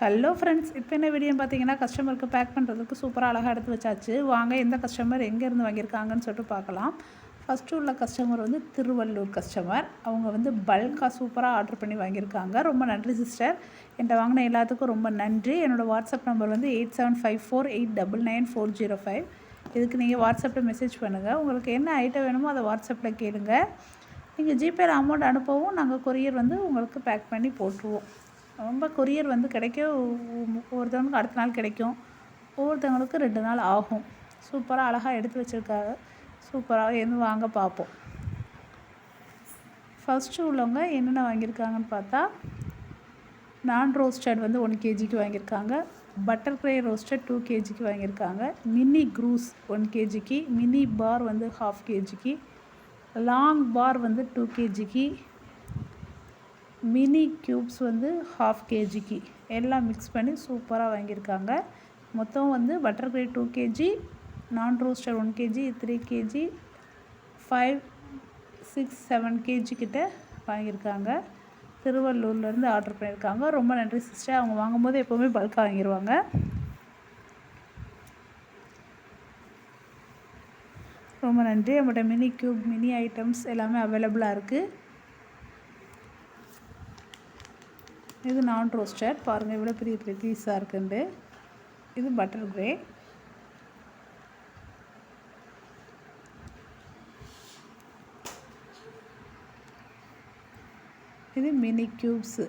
Hello friends, இப்போ என்ன video பார்த்தீங்கன்னா, கஸ்டமருக்கு பேக் பண்ணுறதுக்கு சூப்பராக அழகாக எடுத்து வச்சாச்சு. வாங்க எந்த கஸ்டமர் எங்கேருந்து வாங்கியிருக்காங்கன்னு சொல்லிட்டு பார்க்கலாம். ஃபஸ்ட்டு உள்ள கஸ்டமர் வந்து திருவள்ளூர் கஸ்டமர். அவங்க வந்து பல்காக சூப்பராக ஆர்டர் பண்ணி வாங்கியிருக்காங்க. ரொம்ப நன்றி சிஸ்டர். என்கிட்ட வாங்கின எல்லாத்துக்கும் ரொம்ப நன்றி. என்னோடய வாட்ஸ்அப் நம்பர் வந்து 8754899405. இதுக்கு நீங்கள் வாட்ஸ்அப்பில் மெசேஜ் பண்ணுங்கள். உங்களுக்கு என்ன ஐட்டம் வேணுமோ அதை வாட்ஸ்அப்பில் கேளுங்க. நீங்கள் ஜிபேயில் அமௌண்ட் அனுப்பவும் நாங்கள் கொரியர் வந்து உங்களுக்கு பேக் பண்ணி போட்டுருவோம். ரொம்ப கொரியர் வந்து கிடைக்க ஒவ்வொருத்தவங்களுக்கு அடுத்த நாள் கிடைக்கும், ஒவ்வொருத்தவங்களுக்கு 2 நாள் ஆகும். சூப்பராக அழகாக எடுத்து வச்சுருக்காங்க. சூப்பராக எதுவும் வாங்க பார்ப்போம். ஃபஸ்ட்டு உள்ளவங்க என்னென்ன வாங்கியிருக்காங்கன்னு பார்த்தா, நான் ரோஸ்டட் வந்து 1 kgக்கு வாங்கியிருக்காங்க. பட்டர் க்ரே ரோஸ்டட் 2 kgக்கு வாங்கியிருக்காங்க. மினி க்ரூஸ் 1 kgக்கு, மினி பார் வந்து 1/2 kgக்கு, லாங் பார் வந்து 2 kgக்கு, மினி க்யூப்ஸ் வந்து 1/2 kgக்கு எல்லாம் மிக்ஸ் பண்ணி சூப்பராக வாங்கியிருக்காங்க. மொத்தம் வந்து பட்டர் க்ரே 2 kg, நான் ரோஸ்டர் 1 kg, 3 kg, 5, 6, 7 kg கிட்ட வாங்கியிருக்காங்க. திருவள்ளூர்லேருந்து ஆர்டர் பண்ணியிருக்காங்க. ரொம்ப நன்றி சிஸ்டர். அவங்க வாங்கும்போது எப்போவுமே பல்காக வாங்கிடுவாங்க. ரொம்ப நன்றி. நம்மகிட்ட மினி க்யூப், மினி ஐட்டம்ஸ் எல்லாமே அவைலபிளாக இருக்குது. இது நான் ரோஸ்டட் பாருங்கள், எவ்வளோ பெரிய பெரிய பீஸாக இருக்குண்டு. இது பட்டர் க்ரே. இது மினி க்யூப்ஸு.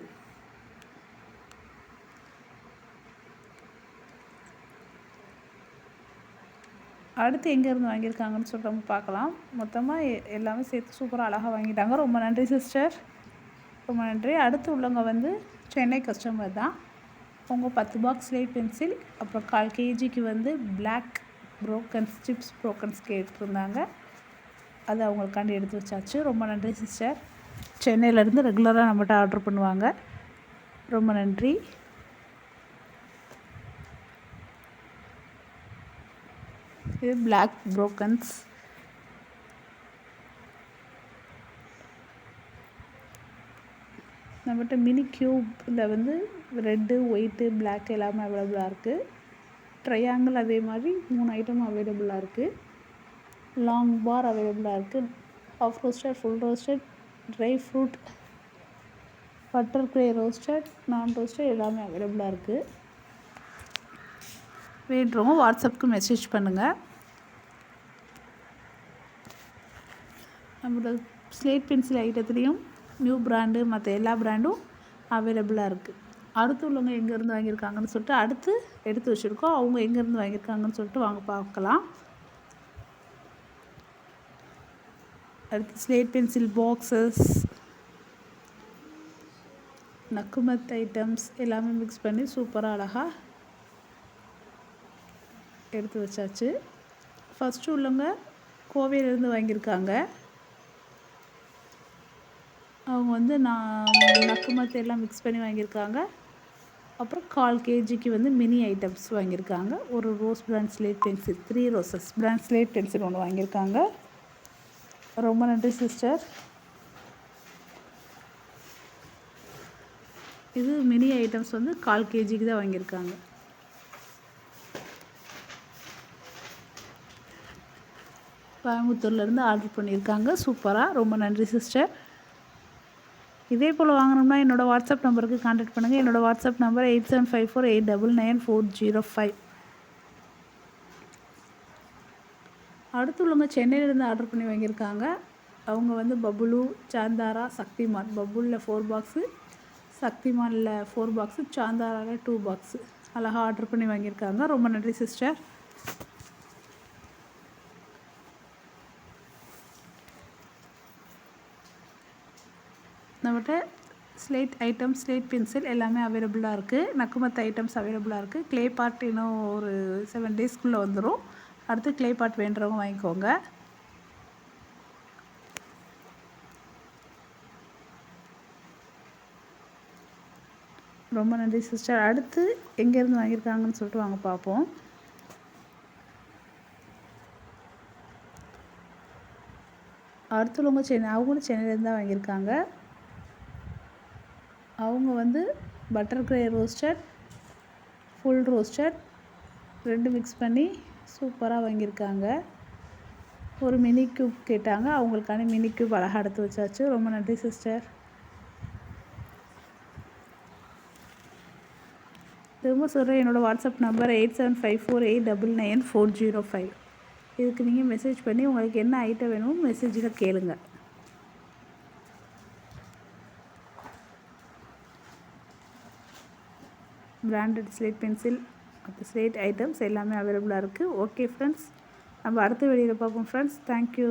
அடுத்து எங்கேருந்து வாங்கியிருக்காங்கன்னு சொல்லிட்டு நம்ம பார்க்கலாம். மொத்தமாக எல்லாமே சேர்த்து சூப்பராக அழகாக வாங்கிட்டாங்க. ரொம்ப நன்றி சிஸ்டர், ரொம்ப நன்றி. அடுத்து உள்ளவங்க வந்து சென்னை கஸ்டமர் தான். அவங்க 10 பாக்ஸ் ஸ்லேட் பென்சில், அப்புறம் 1/4 kgக்கு வந்து பிளாக் ப்ரோக்கன்ஸ், சிப்ஸ் ப்ரோக்கன்ஸ் கேட்டிருந்தாங்க. அது அவங்களுக்காண்டி எடுத்து வச்சாச்சு. ரொம்ப நன்றி சிஸ்டர். சென்னையிலேருந்து ரெகுலராக நம்மகிட்ட ஆர்டர் பண்ணுவாங்க. ரொம்ப நன்றி. இது பிளாக் ப்ரோக்கன்ஸ். நம்மகிட்ட மினி க்யூப்பில் வந்து ரெட்டு, ஒயிட்டு, பிளாக் எல்லாமே அவைலபிளாக இருக்குது. ட்ரையாங்கிள் அதே மாதிரி 3 ஐட்டம் அவைலபிளாக இருக்குது. லாங் பார் அவைலபிளாக இருக்குது. Half roasted, full roasted, dry fruit, butter க்ரே ரோஸ்டட், நான் ரோஸ்டட் எல்லாமே அவைலபிளாக இருக்குது. வேண்டுறவங்க வாட்ஸ்அப்புக்கு மெசேஜ் பண்ணுங்கள். நம்மளோட ஸ்லேட் பென்சில் ஐட்டத்துலேயும் நியூ பிராண்டு மற்ற எல்லா பிராண்டும் அவைலபிளாக இருக்குது. அடுத்து உள்ளவங்க எங்கேருந்து வாங்கியிருக்காங்கன்னு சொல்லிட்டு அடுத்து எடுத்து வச்சுருக்கோம். அவங்க எங்கேருந்து வாங்கியிருக்காங்கன்னு சொல்லிட்டு வாங்க பார்க்கலாம். அடுத்து ஸ்லேட் பென்சில் பாக்ஸஸ், நக்குமத் ஐட்டம்ஸ் எல்லாமே மிக்ஸ் பண்ணி சூப்பராக அழகாக எடுத்து வச்சாச்சு. ஃபஸ்ட்டு உள்ளவங்க கோவையிலேருந்து வாங்கியிருக்காங்க. அவங்க வந்து நக்குமத்து எல்லாம் மிக்ஸ் பண்ணி வாங்கியிருக்காங்க. அப்புறம் 1/4 kgக்கு வந்து மினி ஐட்டம்ஸ் வாங்கியிருக்காங்க. ஒரு rose brand slate pencil, 3 roses brand slate pencil ஒன்று வாங்கியிருக்காங்க. ரொம்ப நன்றி சிஸ்டர். இது மினி ஐட்டம்ஸ் வந்து 1/4 kgக்கு தான் வாங்கியிருக்காங்க. கோயம்புத்தூர்லேருந்து ஆர்டர் பண்ணியிருக்காங்க. சூப்பராக. ரொம்ப நன்றி சிஸ்டர். இதே போல் வாங்கணும்னா என்னோடய வாட்ஸ்அப் நம்பருக்கு கான்டாக்ட் பண்ணுங்கள். என்னோடய வாட்ஸ்அப் நம்பர் 8754899405. அடுத்து உள்ளவங்க சென்னையிலேருந்து ஆர்டர் பண்ணி வாங்கியிருக்காங்க. அவங்க வந்து பபுலு, Santhara, Shaktimaan. பபுலில் 4 box, சக்திமானில் 4 box, சாந்தாராவில் 2 box அழகாக ஆர்டர் பண்ணி வாங்கியிருக்காங்க. ரொம்ப நன்றி சிஸ்டர். நம்மகிட்ட ஸ்லேட் ஐட்டம், ஸ்லேட் பென்சில் எல்லாமே அவைலபிளாக இருக்குது. நக்குமத் ஐட்டம்ஸ் அவைலபிளாக இருக்குது. க்ளே பாட் இன்னும் ஒரு 7 டேஸ்க்குள்ளே வந்துடும். அடுத்து க்ளே பாட் வேண்டுறவங்க வாங்கிக்கோங்க. ரொம்ப நன்றி சிஸ்டர். அடுத்து எங்கேருந்து வாங்கியிருக்காங்கன்னு சொல்லிட்டு வாங்க பார்ப்போம். அடுத்துள்ளவங்க அவங்களும் சென்னையிலேருந்து தான் வாங்கியிருக்காங்க. அவங்க வந்து பட்டர் க்ரே ரோஸ்டட், ஃபுல் ரோஸ்டட் 2 மிக்ஸ் பண்ணி சூப்பராக வாங்கியிருக்காங்க. ஒரு மினி க்யூப் கேட்டாங்க, அவங்களுக்கான மினி க்யூப் அழகாக எடுத்து வச்சாச்சு. ரொம்ப நன்றி சிஸ்டர். திரும்ப சொல்கிறேன், என்னோடய வாட்ஸ்அப் நம்பர் 8754899405. இதுக்கு நீங்கள் மெசேஜ் பண்ணி உங்களுக்கு என்ன ஐட்டம் வேணும் மெசேஜில் கேளுங்க. பிராண்டட் ஸ்லேட் பென்சில் மற்ற ஸ்லேட் ஐட்டம்ஸ் எல்லாமே அவைலபிளாக இருக்குது. ஓகே ஃப்ரெண்ட்ஸ், நம்ம அடுத்த வீடியோவில் பார்ப்போம் ஃப்ரெண்ட்ஸ். தேங்க்யூ.